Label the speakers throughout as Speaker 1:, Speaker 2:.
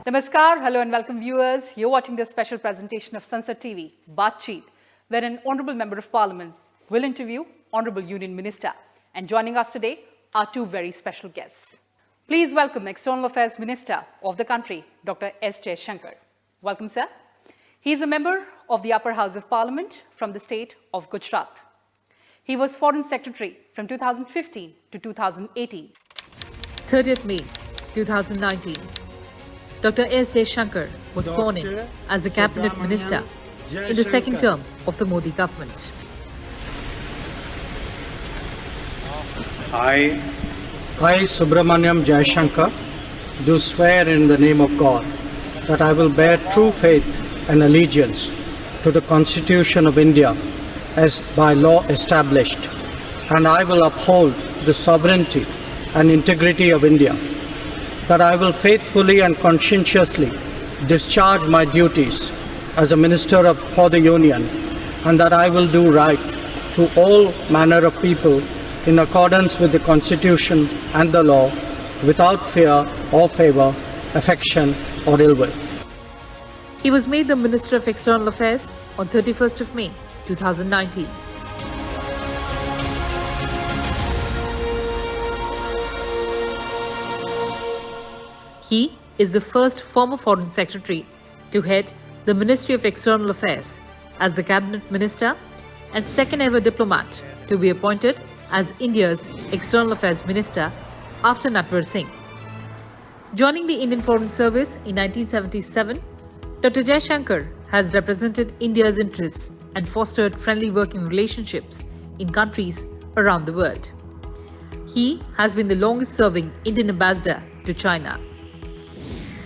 Speaker 1: Namaskar, hello and welcome viewers. You're watching this special presentation of Sunset TV, Baatcheet, where an Honourable Member of Parliament will interview Honourable Union Minister. And joining us today are two very special guests. Please welcome External Affairs Minister of the country, Dr. S. Jaishankar. Welcome, sir. He is a member of the Upper House of Parliament from the state of Gujarat. He was Foreign Secretary from 2015 to 2018. 30th May 2019. Dr. S. Jaishankar was sworn in as the Cabinet Minister in the second term of the Modi government.
Speaker 2: I, Subramaniam Jaishankar, do swear in the name of God that I will bear true faith and allegiance to the Constitution of India as by law established, and I will uphold the sovereignty and integrity of India, that I will faithfully and conscientiously discharge my duties as a Minister for the Union, and that I will do right to all manner of people in accordance with the Constitution and the law, without fear or favour, affection or ill will.
Speaker 1: He was made the Minister of External Affairs on 31st of May 2019. He is the first former Foreign Secretary to head the Ministry of External Affairs as the Cabinet Minister and second ever diplomat to be appointed as India's External Affairs Minister after Natwar Singh. Joining the Indian Foreign Service in 1977, Dr. Jaishankar has represented India's interests and fostered friendly working relationships in countries around the world. He has been the longest serving Indian ambassador to China.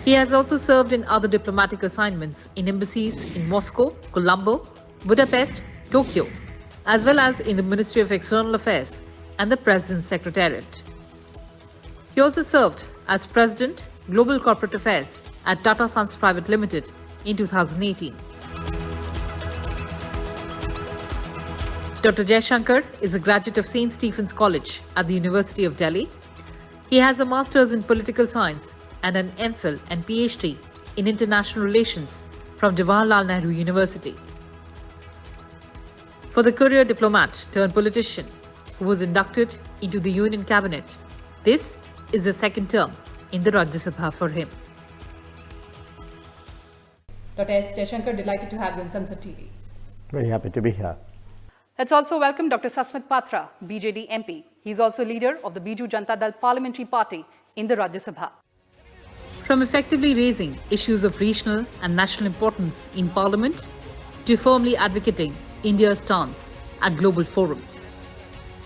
Speaker 1: He has also served in other diplomatic assignments in embassies in Moscow, Colombo, Budapest, Tokyo, as well as in the Ministry of External Affairs and the President's Secretariat. He also served as President, Global Corporate Affairs at Tata Sons Private Limited in 2018. Dr. Jaishankar is a graduate of St. Stephen's College at the University of Delhi. He has a Master's in Political Science and an MPhil and PhD in International Relations from Jawaharlal Nehru University. For the career diplomat turned politician who was inducted into the Union Cabinet, this is the second term in the Rajya Sabha for him. Dr. S. Jaishankar, delighted to have you on Sunset TV.
Speaker 2: Very happy to be here.
Speaker 1: Let's also welcome Dr. Sasmit Patra, BJD MP. He is also leader of the Biju Janata Dal Parliamentary Party in the Rajya Sabha. From effectively raising issues of regional and national importance in Parliament to firmly advocating India's stance at global forums,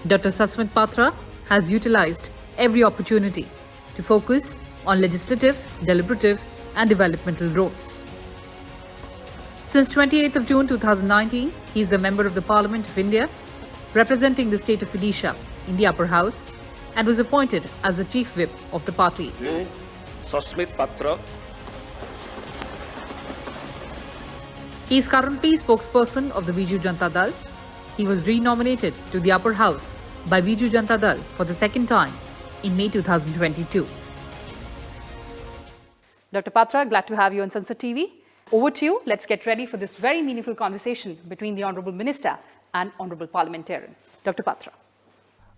Speaker 1: Dr. Sasmit Patra has utilized every opportunity to focus on legislative, deliberative and developmental roles. Since 28th of June 2019, he is a member of the Parliament of India, representing the state of Odisha in the Upper House, and was appointed as the Chief Whip of the party.
Speaker 3: Sasmit Patra.
Speaker 1: He is currently spokesperson of the Biju Janata Dal. He was renominated to the Upper House by Biju Janata Dal for the second time in May 2022. Dr. Patra, glad to have you on Sunset TV. Over to you. Let's get ready for this very meaningful conversation between the Honourable Minister and Honourable Parliamentarian. Dr. Patra.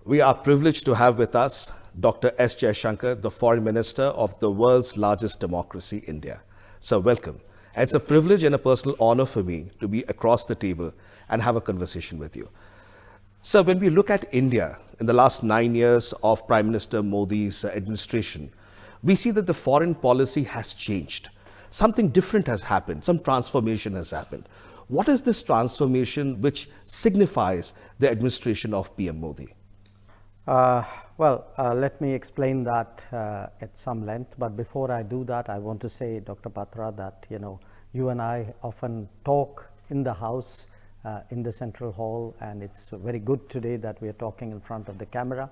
Speaker 3: We are privileged to have with us Dr. S. Jaishankar, the Foreign Minister of the world's largest democracy, India. So welcome. And it's a privilege and a personal honor for me to be across the table and have a conversation with you. So when we look at India in the last 9 years of Prime Minister Modi's administration, we see that the foreign policy has changed. Something different has happened, some transformation has happened. What is this transformation which signifies the administration of PM Modi?
Speaker 2: Let me explain that at some length. But before I do that, I want to say, Dr. Patra, that you and I often talk in the House, in the Central Hall, and it's very good today that we are talking in front of the camera.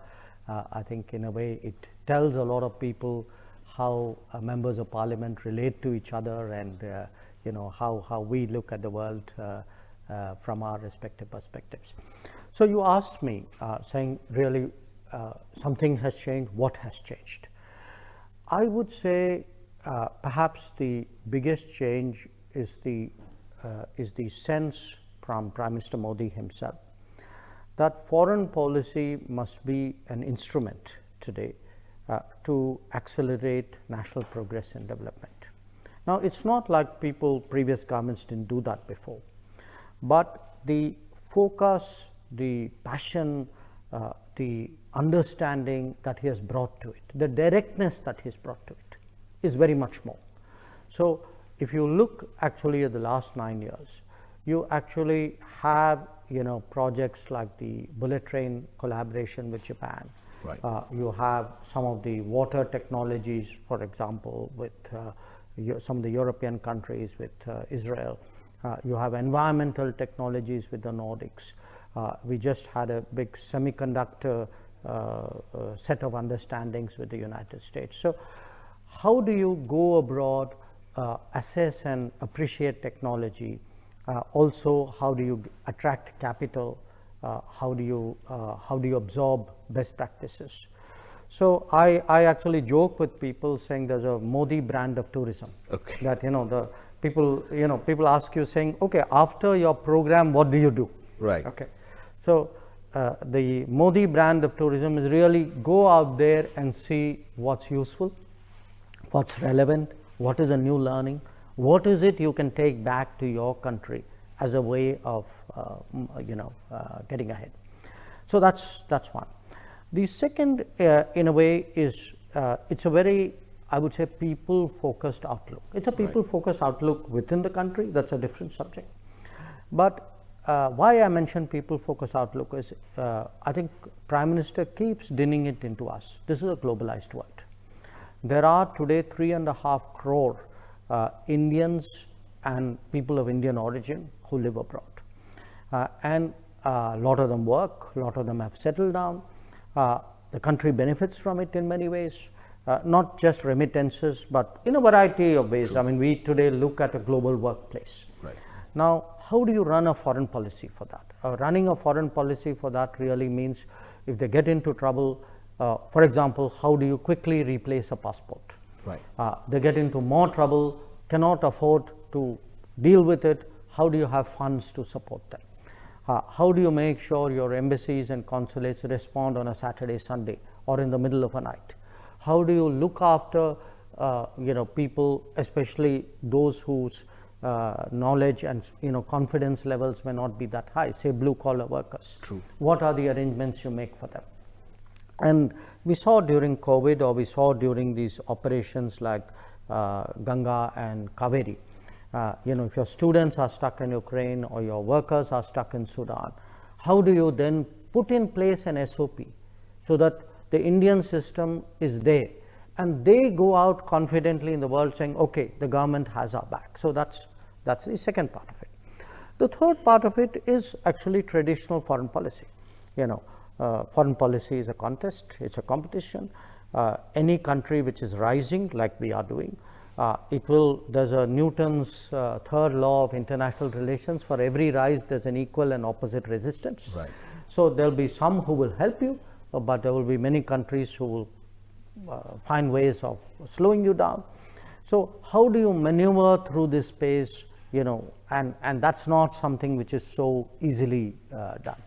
Speaker 2: I think in a way it tells a lot of people how members of Parliament relate to each other, and how we look at the world from our respective perspectives. So you asked me, saying really something has changed. What has changed? I would say perhaps the biggest change is the sense from Prime Minister Modi himself that foreign policy must be an instrument today to accelerate national progress and development. Now, it's not like previous governments didn't do that before, but the focus, the passion, the understanding that he has brought to it, the directness that he has brought to it is very much more. So, if you look actually at the last 9 years, you actually have projects like the bullet train collaboration with Japan.
Speaker 3: Right.
Speaker 2: You have some of the water technologies, for example, with some of the European countries, with Israel. You have environmental technologies with the Nordics. We just had a big semiconductor set of understandings with the United States. So, how do you go abroad, assess and appreciate technology? Also, how do you attract capital? How do you absorb best practices? So I actually joke with people saying there's a Modi brand of tourism.
Speaker 3: Okay.
Speaker 2: That the people ask you saying, okay, after your program, what do you do?
Speaker 3: Right.
Speaker 2: Okay. So the Modi brand of tourism is really go out there and see what's useful, what's relevant, what is a new learning, what is it you can take back to your country as a way of getting ahead. So that's one. The second, in a way, is it's a very, I would say, people-focused outlook. It's a people-focused outlook within the country. That's a different subject. But why I mention people-focused outlook is I think Prime Minister keeps dinning it into us. This is a globalized world. There are today 3.5 crore Indians and people of Indian origin who live abroad. And a lot of them work, a lot of them have settled down. The country benefits from it in many ways, not just remittances, but in a variety of ways. True. I mean, we today look at a global workplace.
Speaker 3: Right.
Speaker 2: Now, how do you run a foreign policy for that? Running a foreign policy for that really means if they get into trouble, for example, how do you quickly replace a passport?
Speaker 3: Right.
Speaker 2: They get into more trouble, cannot afford to deal with it. How do you have funds to support them? How do you make sure your embassies and consulates respond on a Saturday, Sunday, or in the middle of a night? How do you look after people, especially those whose knowledge and confidence levels may not be that high, say blue collar workers?
Speaker 3: True.
Speaker 2: What are the arrangements you make for them? And we saw during COVID, or we saw during these operations like Ganga and Kaveri, if your students are stuck in Ukraine or your workers are stuck in Sudan, how do you then put in place an SOP so that the Indian system is there and they go out confidently in the world saying, okay, the government has our back. So that's the second part of it. The third part of it is actually traditional foreign policy. Foreign policy is a contest, it's a competition. Any country which is rising, like we are doing, there's a Newton's third law of international relations. For every rise, there's an equal and opposite resistance.
Speaker 3: Right.
Speaker 2: So there'll be some who will help you, but there will be many countries who will find ways of slowing you down. So how do you maneuver through this space, and that's not something which is so easily done.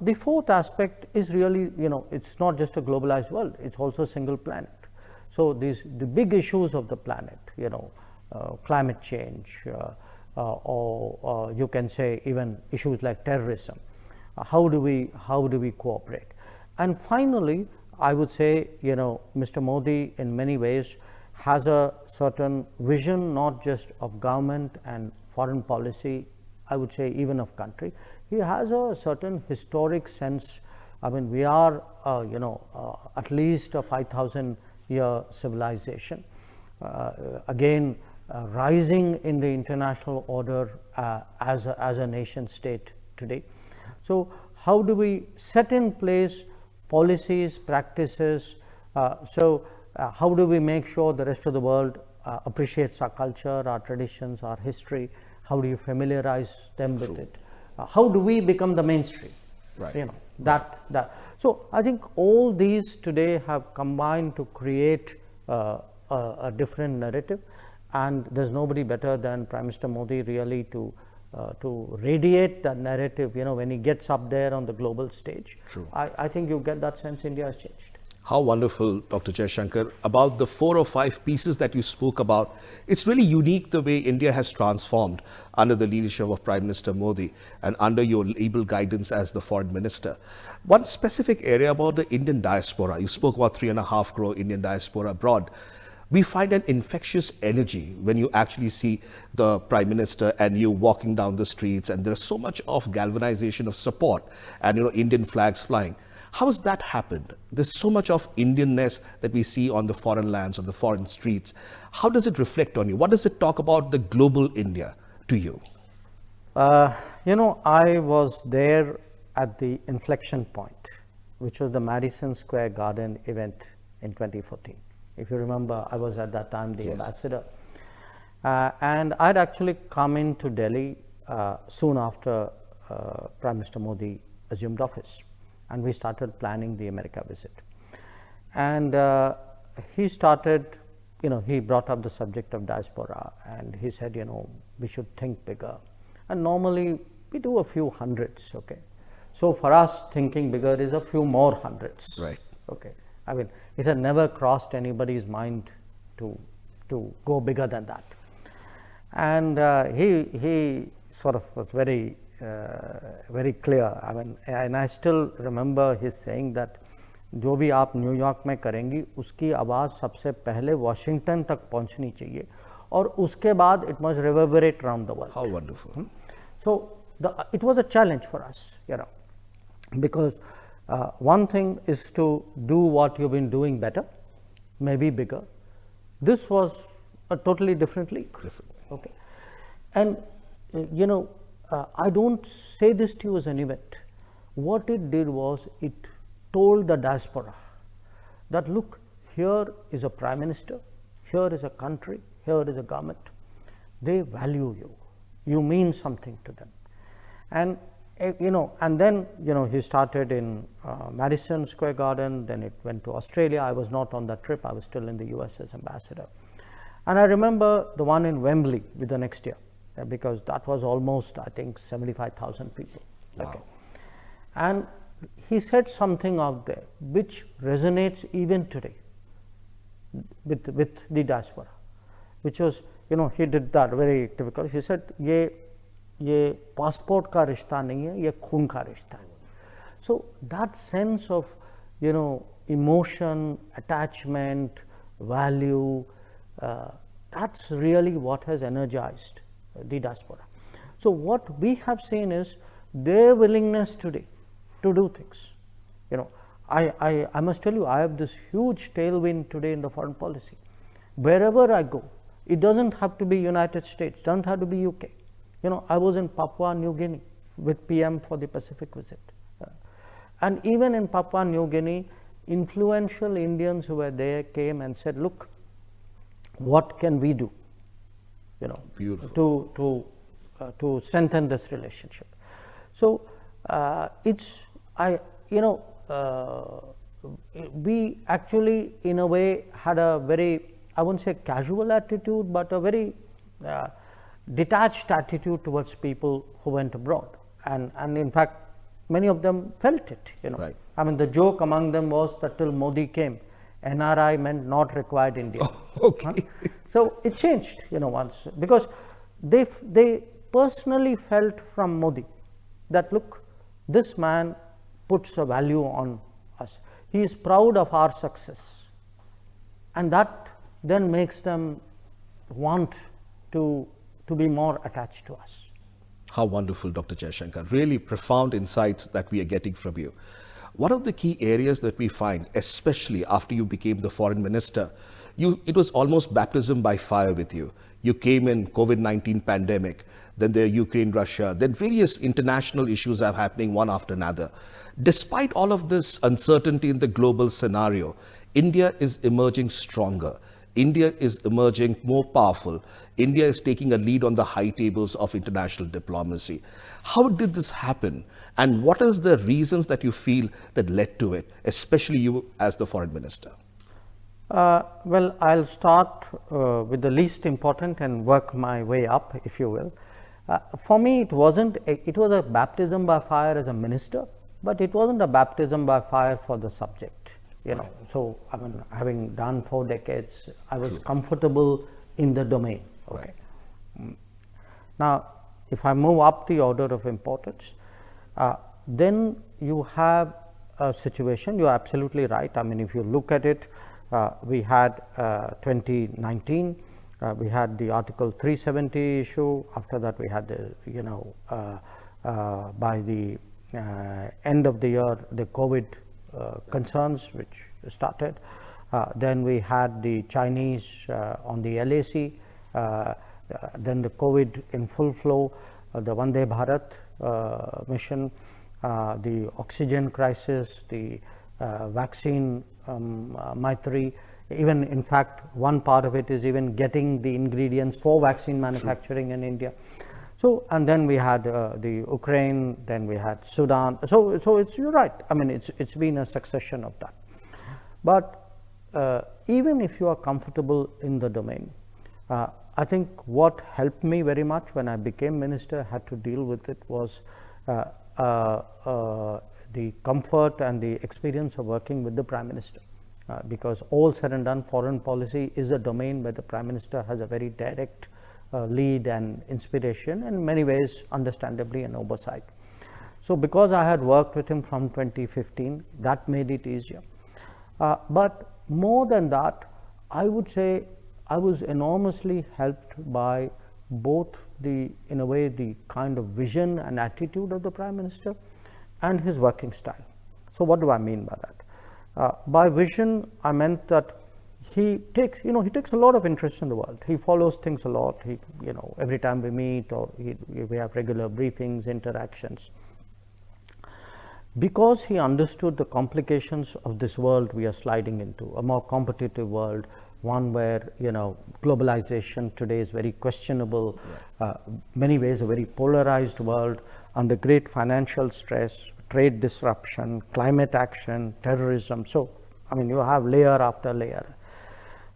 Speaker 2: The fourth aspect is really, it's not just a globalized world, it's also a single planet. So the big issues of the planet, climate change, or you can say even issues like terrorism. How do we cooperate? And finally, I would say, Mr. Modi in many ways has a certain vision, not just of government and foreign policy, I would say even of country. He has a certain historic sense. I mean, we are, at least a 5,000-year civilization. Again, rising in the international order as a nation state today. So, how do we set in place policies, practices? How do we make sure the rest of the world appreciates our culture, our traditions, our history? How do you familiarize them with it? How do we become the mainstream?
Speaker 3: Right.
Speaker 2: That. So I think all these today have combined to create a a different narrative, and there's nobody better than Prime Minister Modi really to radiate that narrative, when he gets up there on the global stage.
Speaker 3: True.
Speaker 2: I think you get that sense India has changed.
Speaker 3: How wonderful, Dr. Jaishankar. About the 4 or 5 pieces that you spoke about, it's really unique the way India has transformed under the leadership of Prime Minister Modi and under your able guidance as the foreign minister. One specific area about the Indian diaspora, you spoke about 3.5 crore Indian diaspora abroad. We find an infectious energy when you actually see the Prime Minister and you walking down the streets, and there's so much of galvanization of support and Indian flags flying. How has that happened? There's so much of Indianness that we see on the foreign lands, on the foreign streets. How does it reflect on you? What does it talk about the global India to you?
Speaker 2: I was there at the inflection point, which was the Madison Square Garden event in 2014. If you remember, I was at that time the ambassador. And I'd actually come into Delhi soon after Prime Minister Modi assumed office. And we started planning the America visit. And he started, he brought up the subject of diaspora, and he said, we should think bigger. And normally we do a few hundreds, okay. So for us, thinking bigger is a few more hundreds.
Speaker 3: Right.
Speaker 2: Okay. I mean, it had never crossed anybody's mind to go bigger than that. And he sort of was very clear. I mean, and I still remember his saying that जो भी आप New York में करेंगी उसकी आवाज़ सबसे पहले Washington तक पहुंचनी चाहिए और उसके बाद it must reverberate around the world.
Speaker 3: How wonderful.
Speaker 2: So it was a challenge for us, because one thing is to do what you've been doing better, maybe bigger. This was a totally different league. Okay. And I don't say this to you as an event. What it did was it told the diaspora that, look, here is a prime minister, here is a country, here is a government. They value you. You mean something to them. And and then he started in Madison Square Garden, then it went to Australia. I was not on that trip. I was still in the US as ambassador. And I remember the one in Wembley with the next year, because that was almost, I think, 75,000 people.
Speaker 3: Wow.
Speaker 2: Okay. And he said something out there which resonates even today with the diaspora, which was, he did that very typical. He said, ये passport का रिश्ता नहीं है, ये खून का रिश्ता है. So that sense of, emotion, attachment, value, that's really what has energized the diaspora. So what we have seen is their willingness today to do things. I must tell you, I have this huge tailwind today in the foreign policy. Wherever I go, it doesn't have to be United States, doesn't have to be UK. I was in Papua New Guinea with PM for the Pacific visit. And even in Papua New Guinea, influential Indians who were there came and said, look, what can we do,
Speaker 3: Beautiful.
Speaker 2: to strengthen this relationship? So we actually, in a way, had a very, I wouldn't say casual attitude, but a very detached attitude towards people who went abroad. And in fact, many of them felt it,
Speaker 3: Right.
Speaker 2: I mean, the joke among them was that till Modi came, NRI meant not required India.
Speaker 3: Oh, okay.
Speaker 2: So it changed, once, because they personally felt from Modi that, look, this man puts a value on us. He is proud of our success. And that then makes them want to be more attached to us.
Speaker 3: How wonderful, Dr. Jaishankar. Really profound insights that we are getting from you. One of the key areas that we find, especially after you became the foreign minister, it was almost baptism by fire with you. You came in COVID-19 pandemic, then the Ukraine, Russia, then various international issues are happening one after another. Despite all of this uncertainty in the global scenario, India is emerging stronger. India is emerging more powerful. India is taking a lead on the high tables of international diplomacy. How did this happen? And what is the reasons that you feel that led to it, especially you as the foreign minister?
Speaker 2: Well, I'll start with the least important and work my way up, if you will. For me, it was a baptism by fire as a minister, but it wasn't a baptism by fire for the subject, you know. So, I mean, having done 4 decades, I was comfortable in the domain. Okay. Now, if I move up the order of importance, then you have a situation, you are absolutely right. I mean, if you look at it, we had 2019, we had the Article 370 issue. After that, we had the, you know, by the end of the year, the COVID concerns which started. Then we had the Chinese on the LAC, then the COVID in full flow, the Vande Bharat mission, the oxygen crisis, the vaccine Maitri, even in fact one part of it is even getting the ingredients for vaccine manufacturing in India. So, and then we had the Ukraine, then we had Sudan. So it's, you're right. I mean, it's been a succession of that. But even if you are comfortable in the domain, I think what helped me very much when I became minister, had to deal with it, was the comfort and the experience of working with the Prime Minister, because all said and done, foreign policy is a domain where the Prime Minister has a very direct lead and inspiration, and in many ways understandably an oversight. So, because I had worked with him from 2015, that made it easier. But more than that, I would say I was enormously helped by both the, in a way, the kind of vision and attitude of the Prime Minister and his working style. So, what do I mean by that? By vision, I meant that he takes, you know, he takes a lot of interest in the world. He follows things a lot. He, you know, every time we meet or we have regular briefings, interactions. Because he understood the complications of this world we are sliding into, a more competitive world, one where, you know, globalization today is very questionable, many ways a very polarized world, under great financial stress, trade disruption, climate action, terrorism. So, I mean, you have layer after layer.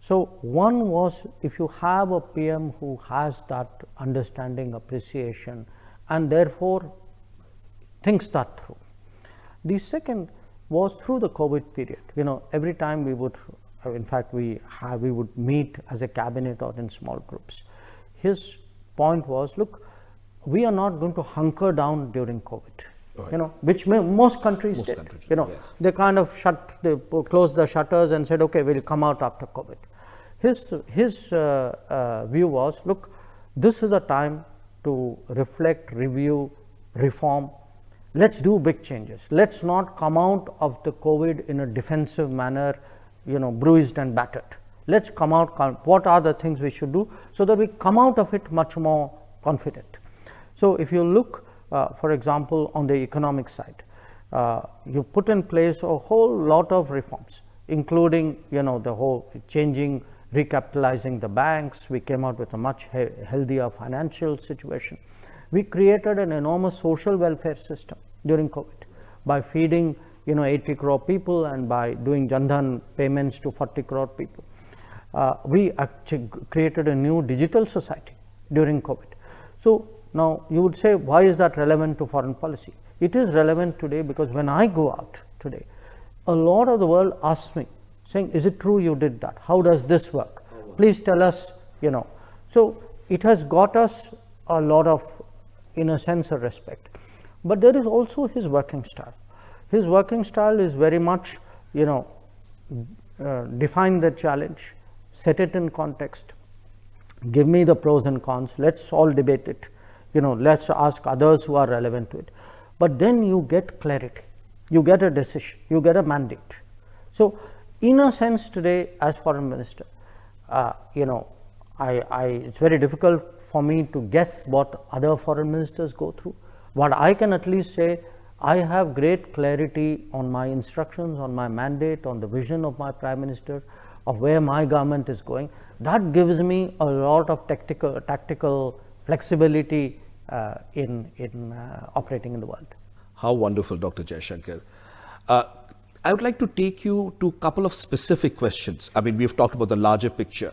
Speaker 2: So, one was, if you have a PM who has that understanding, appreciation, and therefore thinks that through. The second was through the COVID period. You know, every time we would, in fact, we would meet as a cabinet or in small groups. His point was, look, we are not going to hunker down during COVID. Right. You know, which most countries did. You know, yes. They kind of closed the shutters and said, okay, we'll come out after COVID. His view was, look, this is a time to reflect, review, reform. Let's do big changes. Let's not come out of the COVID in a defensive manner, you know, bruised and battered. Let's come out, what are the things we should do so that we come out of it much more confident. So, if you look, for example, on the economic side, you put in place a whole lot of reforms, including, you know, the whole changing, recapitalizing the banks. We came out with a much healthier financial situation. We created an enormous social welfare system during COVID by feeding, you know, 80 crore people and by doing Jan-Dhan payments to 40 crore people. We actually created a new digital society during COVID. So, now you would say, why is that relevant to foreign policy? It is relevant today because when I go out today, a lot of the world asks me, saying, is it true you did that? How does this work? Please tell us, you know. So, it has got us a lot of, in a sense, of respect. But there is also his working style. His working style is very much, you know, define the challenge, set it in context, give me the pros and cons, let's all debate it, you know, let's ask others who are relevant to it. But then you get clarity, you get a decision, you get a mandate. So, in a sense today as foreign minister, you know, it's very difficult for me to guess what other foreign ministers go through. What I can at least say, I have great clarity on my instructions, on my mandate, on the vision of my Prime Minister, of where my government is going. That gives me a lot of tactical flexibility in operating in the world.
Speaker 3: How wonderful, Dr. Jaishankar. I would like to take you to a couple of specific questions. I mean, we've talked about the larger picture.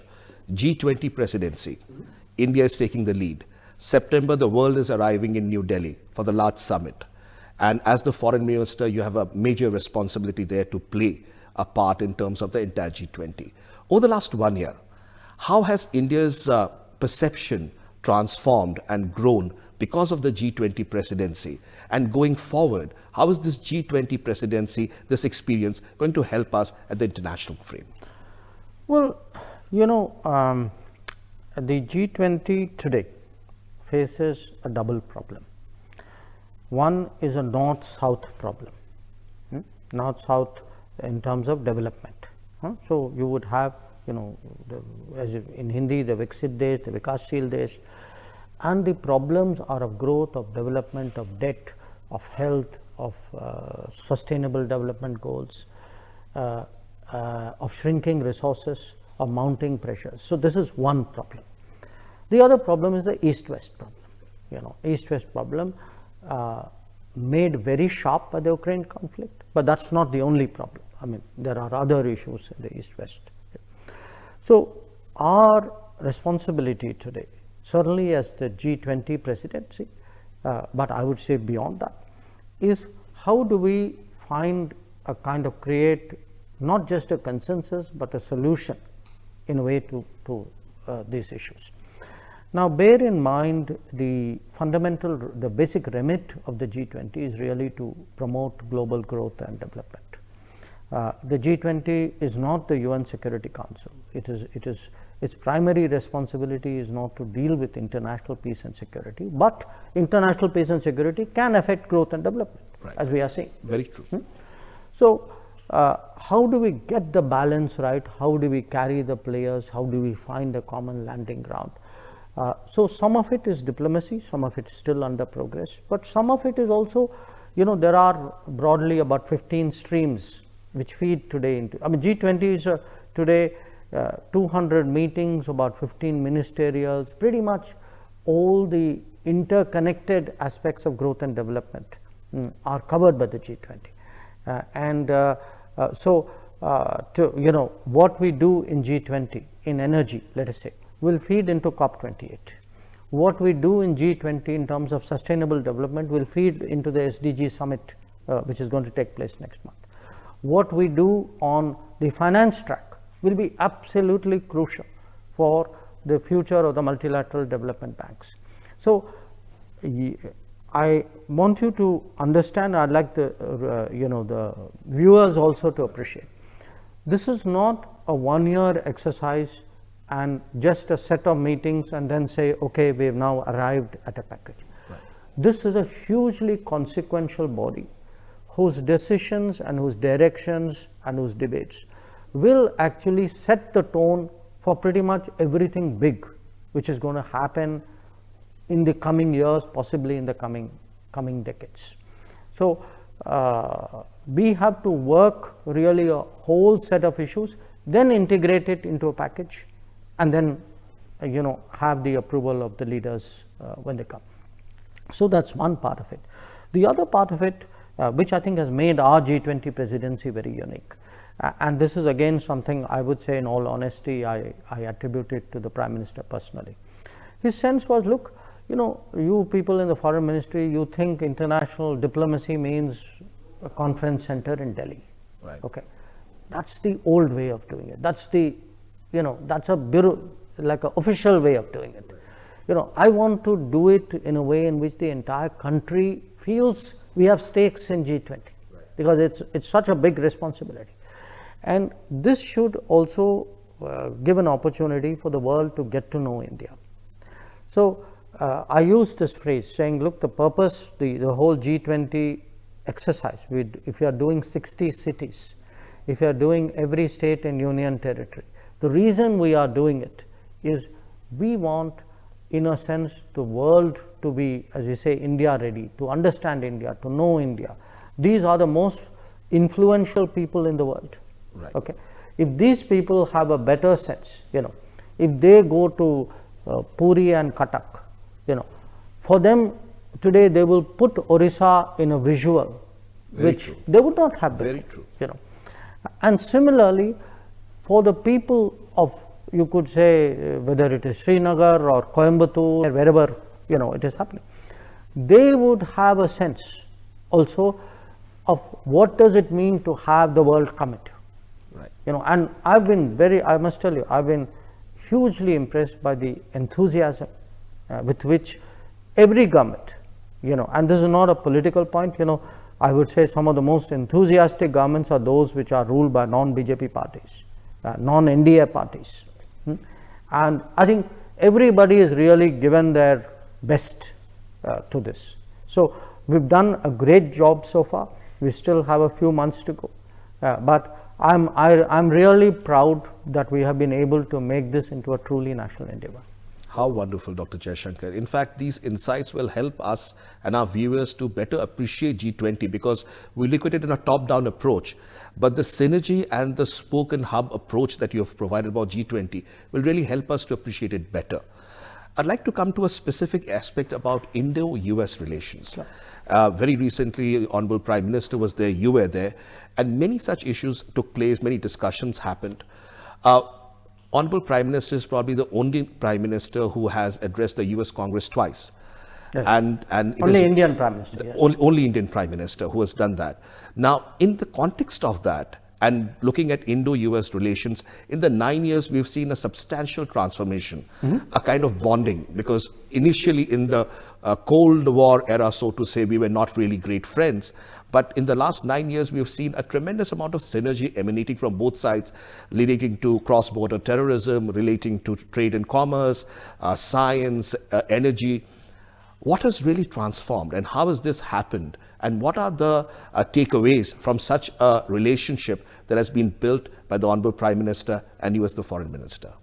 Speaker 3: G20 presidency. India is taking the lead. September, the world is arriving in New Delhi for the large summit. And as the foreign minister, you have a major responsibility there to play a part in terms of the entire G20. Over the last 1 year, how has India's perception transformed and grown because of the G20 presidency? And going forward, how is this G20 presidency, this experience, going to help us at the international frame?
Speaker 2: Well, the G20 today faces a double problem. One is a north-south problem, north-south in terms of development. So you would have, as in Hindi, the Viksit Desh, the Vikashshil Desh, and the problems are of growth, of development, of debt, of health, of sustainable development goals, of shrinking resources, of mounting pressures. So this is one problem. The other problem is the East-West problem. East-West problem made very sharp by the Ukraine conflict, but that's not the only problem. I mean, there are other issues in the East-West. So our responsibility today, certainly as the G20 presidency, but I would say beyond that, is how do we find a kind of create not just a consensus, but a solution in a way to these issues. Now, bear in mind the basic remit of the G20 is really to promote global growth and development. The G20 is not the UN Security Council. Its primary responsibility is not to deal with international peace and security, but international peace and security can affect growth and development, right, as we are seeing.
Speaker 3: Very true.
Speaker 2: So, how do we get the balance right? How do we carry the players? How do we find a common landing ground? So some of it is diplomacy, some of it is still under progress, but some of it is also, there are broadly about 15 streams which feed today into, G20 is today 200 meetings, about 15 ministerials, pretty much all the interconnected aspects of growth and development are covered by the G20. What we do in G20 in energy, let us say, will feed into COP28. What we do in G20 in terms of sustainable development will feed into the SDG summit, which is going to take place next month. What we do on the finance track will be absolutely crucial for the future of the multilateral development banks. So, I want you to understand, I'd like the viewers also to appreciate, this is not a one-year exercise and just a set of meetings and then say, okay, we have now arrived at a package. Right. This is a hugely consequential body whose decisions and whose directions and whose debates will actually set the tone for pretty much everything big which is going to happen in the coming years, possibly in the coming decades. So, we have to work really a whole set of issues, then integrate it into a package, and then have the approval of the leaders when they come. So that's one part of it. The other part of it, which I think has made our G20 presidency very unique, and this is again something I would say in all honesty I attribute it to the Prime Minister personally. His sense was, look, you people in the foreign ministry, you think international diplomacy means a conference center in Delhi.
Speaker 3: Right.
Speaker 2: Okay, that's the old way of doing it. That's the that's a bureau, like an official way of doing it. I want to do it in a way in which the entire country feels we have stakes in G20, right, because it's such a big responsibility. And this should also give an opportunity for the world to get to know India. So I use this phrase saying, look, the purpose, the whole G20 exercise, if you are doing 60 cities, if you are doing every state and union territory, the reason we are doing it is we want, in a sense, the world to be, as you say, India ready, to understand India, to know India. These are the most influential people in the world.
Speaker 3: Right.
Speaker 2: Okay. If these people have a better sense, if they go to Puri and Cuttack, for them today they will put Orissa in a visual which they would not have before.
Speaker 3: Very true.
Speaker 2: You know. And similarly, for the people of, you could say, whether it is Srinagar or Coimbatore, wherever, you know, it is happening, they would have a sense also of what does it mean to have the world commit.
Speaker 3: Right.
Speaker 2: You know, and I've been very, I must tell you, I've been hugely impressed by the enthusiasm with which every government, you know, and this is not a political point, you know, I would say some of the most enthusiastic governments are those which are ruled by non-BJP parties, non-NDA parties. And I think everybody has really given their best to this. So we've done a great job so far. We still have a few months to go, but I'm really proud that we have been able to make this into a truly national endeavor.
Speaker 3: How wonderful, Dr. Jaishankar. In fact, these insights will help us and our viewers to better appreciate G20, because we look at it in a top-down approach. But the synergy and the spoken hub approach that you have provided about G20 will really help us to appreciate it better. I'd like to come to a specific aspect about Indo-US relations.
Speaker 2: Sure.
Speaker 3: Very recently, Honorable Prime Minister was there, you were there, and many such issues took place, many discussions happened. Honorable Prime Minister is probably the only Prime Minister who has addressed the US Congress twice.
Speaker 2: Yes.
Speaker 3: And
Speaker 2: only Indian Prime Minister, yes.
Speaker 3: Only Indian Prime Minister who has done that. Now, in the context of that, and looking at Indo-US relations, in the 9 years, we've seen a substantial transformation, a kind of bonding, because initially in the Cold War era, so to say, we were not really great friends. But in the last 9 years, we've seen a tremendous amount of synergy emanating from both sides, relating to cross-border terrorism, relating to trade and commerce, science, energy. What has really transformed, and how has this happened? And what are the takeaways from such a relationship that has been built by the Honorable Prime Minister and you as the Foreign Minister?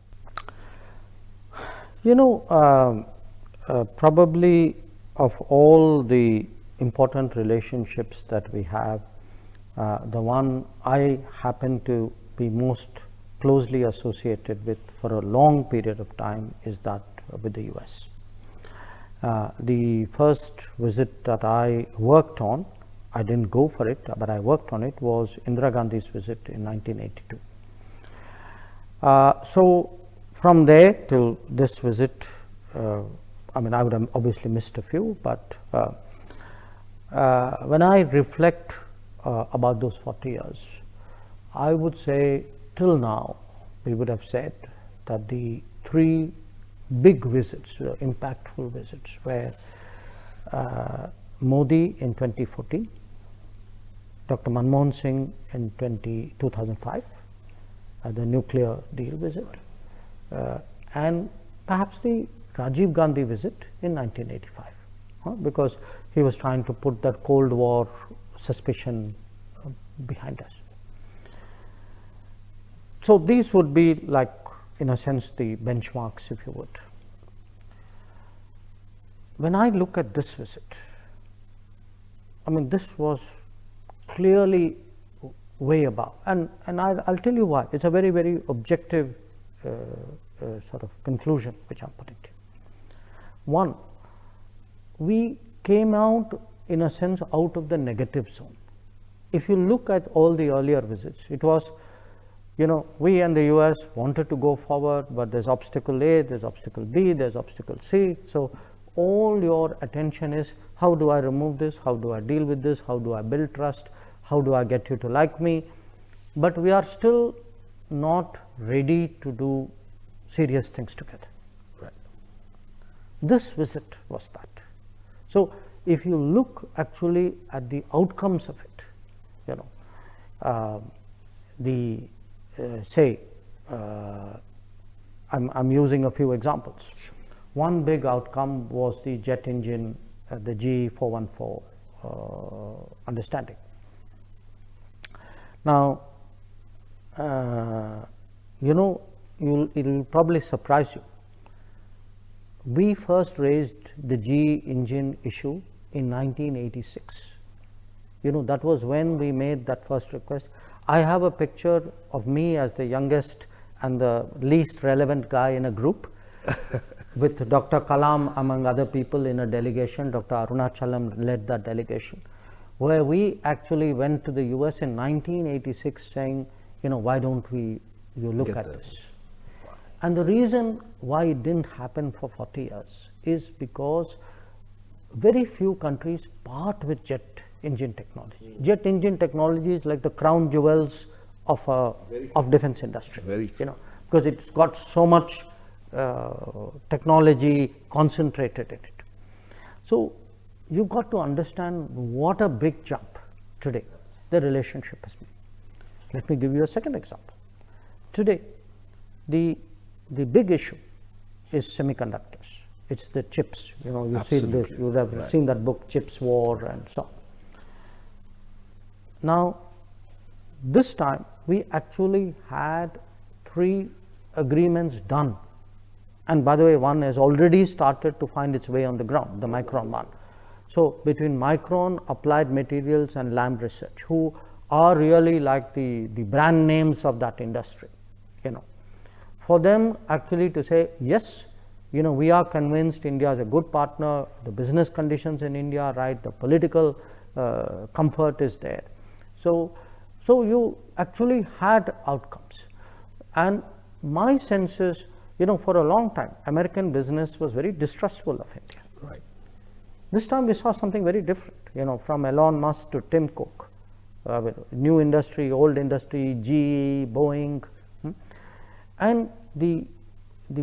Speaker 2: You know, probably of all the important relationships that we have, the one I happen to be most closely associated with for a long period of time is that with the US. The first visit that I worked on, I didn't go for it, but I worked on it, was Indira Gandhi's visit in 1982. So from there till this visit, I mean, I would have obviously missed a few, but when I reflect about those 40 years, I would say till now, we would have said that the three big visits, impactful visits, were Modi in 2014, Dr. Manmohan Singh in 2005, the nuclear deal visit, and perhaps the Rajiv Gandhi visit in 1985, because he was trying to put that Cold War suspicion behind us. So these would be, like, in a sense, the benchmarks, if you would. When I look at this visit, I mean, this was clearly way above, and I'll tell you why. It's a very, very objective sort of conclusion which I'm putting to you. One, we came out, in a sense, out of the negative zone. If you look at all the earlier visits, it was, you know, we and the US wanted to go forward, but there's obstacle A, there's obstacle B, there's obstacle C. So all your attention is, how do I remove this? How do I deal with this? How do I build trust? How do I get you to like me? But we are still not ready to do serious things together.
Speaker 3: Right.
Speaker 2: This visit was that. So if you look actually at the outcomes of it, you know, I'm using a few examples.
Speaker 3: Sure.
Speaker 2: One big outcome was the jet engine, the G414 understanding. Now, you know, it will probably surprise you. We first raised the G engine issue in 1986. You know, that was when we made that first request. I have a picture of me as the youngest and the least relevant guy in a group with Dr. Kalam among other people in a delegation. Dr. Arunachalam led that delegation. where we actually went to the US in 1986 saying, why don't you look at this? And the reason why it didn't happen for 40 years is because very few countries part with jet engine technology. Jet engine technology is like the crown jewels of defense industry.
Speaker 3: Very true.
Speaker 2: Because it's got so much technology concentrated in it. So you've got to understand what a big jump today the relationship has made. Let me give you a second example. Today, the big issue is semiconductors. It's the chips. You would have seen that book, Chips War, and so on. Now, this time we actually had 3 agreements done, and by the way, one has already started to find its way on the ground, the Micron one. So between Micron, Applied Materials, and Lam Research, who are really like the brand names of that industry, for them actually to say, yes, we are convinced India is a good partner, the business conditions in India are right, the political comfort is there. So you actually had outcomes. And my sense is, for a long time, American business was very distrustful of India.
Speaker 3: Right.
Speaker 2: This time we saw something very different, from Elon Musk to Tim Cook, new industry, old industry, GE, Boeing. And the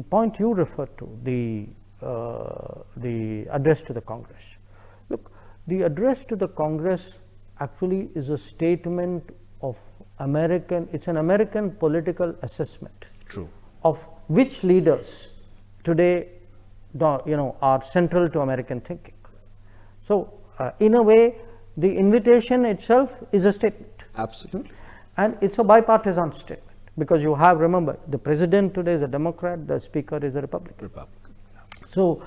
Speaker 2: point you referred to, the address to the Congress. Look, the address to the Congress actually is a statement of it's an American political assessment.
Speaker 3: True.
Speaker 2: Of which leaders today, are central to American thinking. So, in a way, the invitation itself is a statement.
Speaker 3: Absolutely.
Speaker 2: And it's a bipartisan statement. Because you have, remember, the president today is a Democrat, the speaker is a Republican. So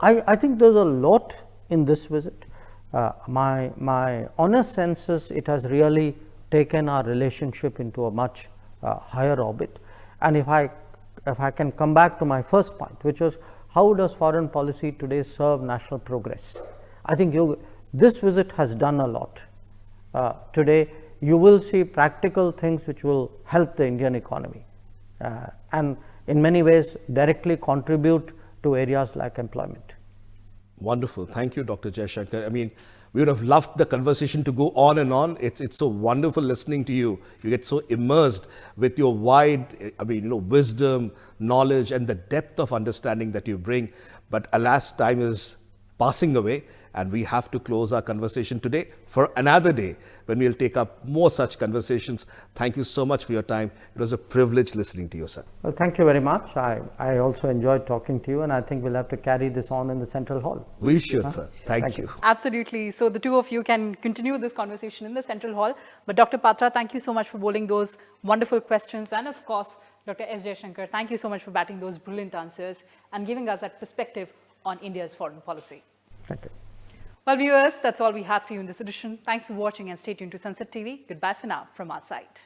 Speaker 2: I think there's a lot in this visit. My honest sense is it has really taken our relationship into a much higher orbit. And if I can come back to my first point, which was how does foreign policy today serve national progress? I think this visit has done a lot. Today, you will see practical things which will help the Indian economy and in many ways directly contribute to areas like employment.
Speaker 3: Wonderful. Thank you, Dr. Jaishankar. I mean, we would have loved the conversation to go on and on. It's so wonderful listening to you. You get so immersed with your wide, wisdom, knowledge, and the depth of understanding that you bring. But alas, time is passing away, and we have to close our conversation today for another day when we'll take up more such conversations. Thank you so much for your time. It was a privilege listening to you, sir.
Speaker 2: Well, thank you very much. I also enjoyed talking to you, and I think we'll have to carry this on in the Central Hall.
Speaker 3: We should, sir. Thank you.
Speaker 1: Absolutely. So the two of you can continue this conversation in the Central Hall. But Dr. Patra, thank you so much for bowling those wonderful questions. And of course, Dr. S. Jaishankar, thank you so much for batting those brilliant answers and giving us that perspective on India's foreign policy.
Speaker 2: Thank you.
Speaker 1: Well, viewers, that's all we had for you in this edition. Thanks for watching and stay tuned to Sunset TV. Goodbye for now from our side.